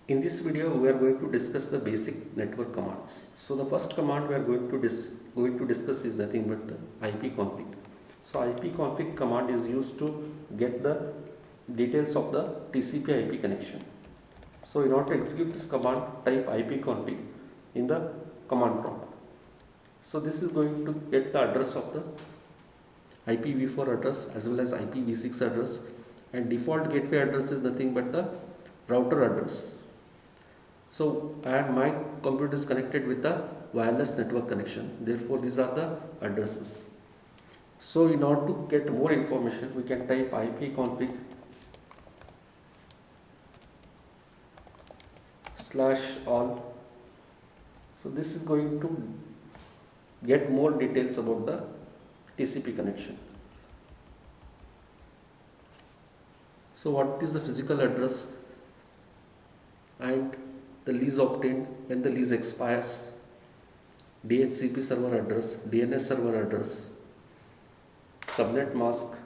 In this video, we are going to discuss the basic network commands. So the first command we are going to discuss is nothing but the ipconfig. So ipconfig command is used to get the details of the TCP/IP connection. So in order to execute this command, type ipconfig in the command prompt. So this is going to get the address of the IPv4 address as well as IPv6 address, and default gateway address is nothing but the router address. So my computer is connected with the wireless network connection, therefore these are the addresses. So in order to get more information, we can type ipconfig /all. So this is going to get more details about the TCP connection. So what is the physical address and the lease obtained when the lease expires, DHCP server address, DNS server address, subnet mask,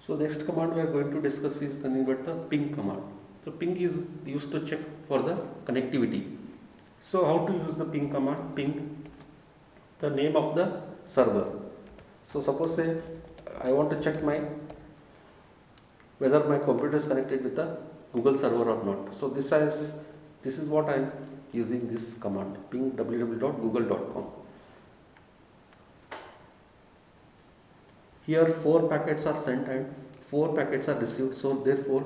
so next command we are going to discuss is nothing but the ping command. So ping is used to check for the connectivity. So how to use the ping command? Ping the name of the server. So suppose say I want to check whether my computer is connected with the Google server or not. So this is what I am using this command, ping www.google.com. Here 4 packets are sent and 4 packets are received, so therefore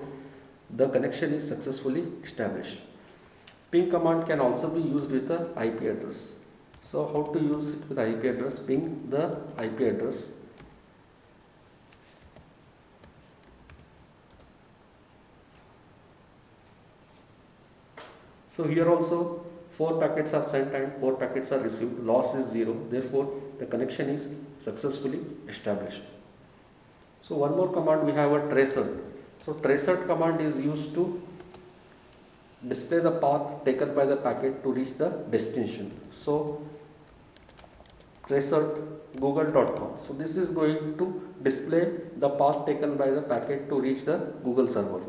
the connection is successfully established. Ping command can also be used with the IP address. So how to use it with IP address? Ping the IP address. So here also 4 packets are sent and 4 packets are received. Loss is 0. Therefore, the connection is successfully established. So one more command we have, a tracer. So tracer command is used to display the path taken by the packet to reach the destination. So tracer google.com. So this is going to display the path taken by the packet to reach the Google server.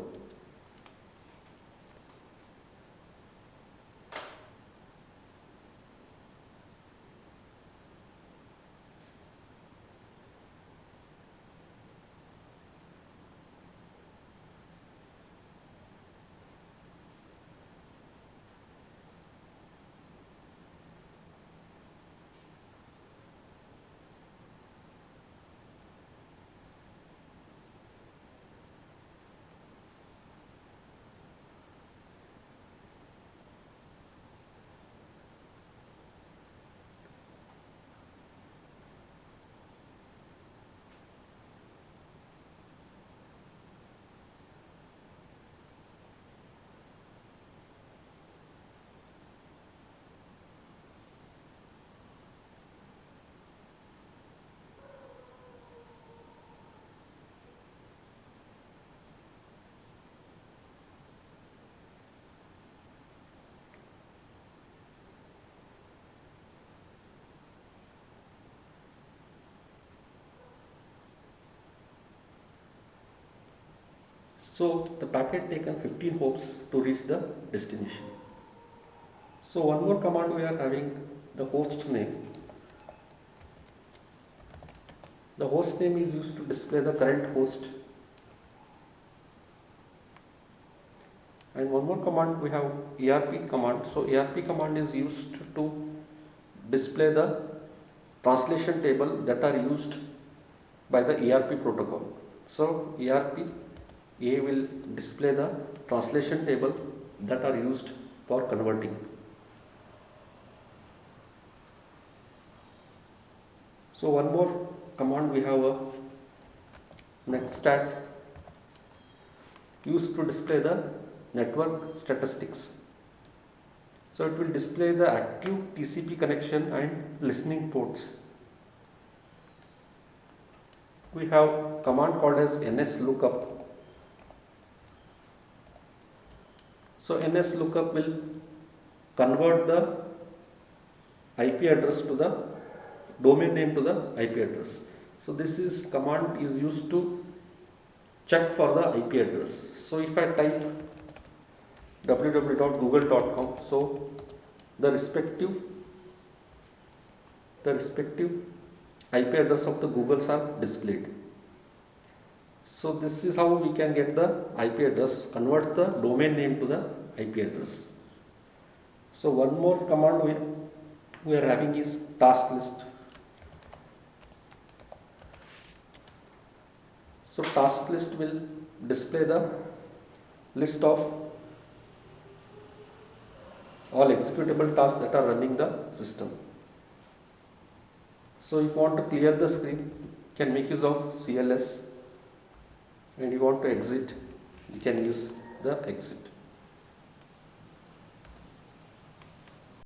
So the packet taken 15 hops to reach the destination. So one more command we are having, the host name. The host name is used to display the current host. And one more command we have, ERP command. So ERP command is used to display the translation table that are used by the ERP protocol. So ERP A will display the translation table that are used for converting. So one more command we have, a netstat, used to display the network statistics. So it will display the active TCP connection and listening ports. We have command called as nslookup. So nslookup will convert the IP address to the domain name to the IP address. So this is command is used to check for the IP address. So if I type www.google.com, so the respective IP address of the Googles are displayed. So this is how we can get the IP address, convert the domain name to the IP address. So one more command we are having is task list. So task list will display the list of all executable tasks that are running the system. So if you want to clear the screen, you can make use of CLS, and you want to exit, you can use the exit.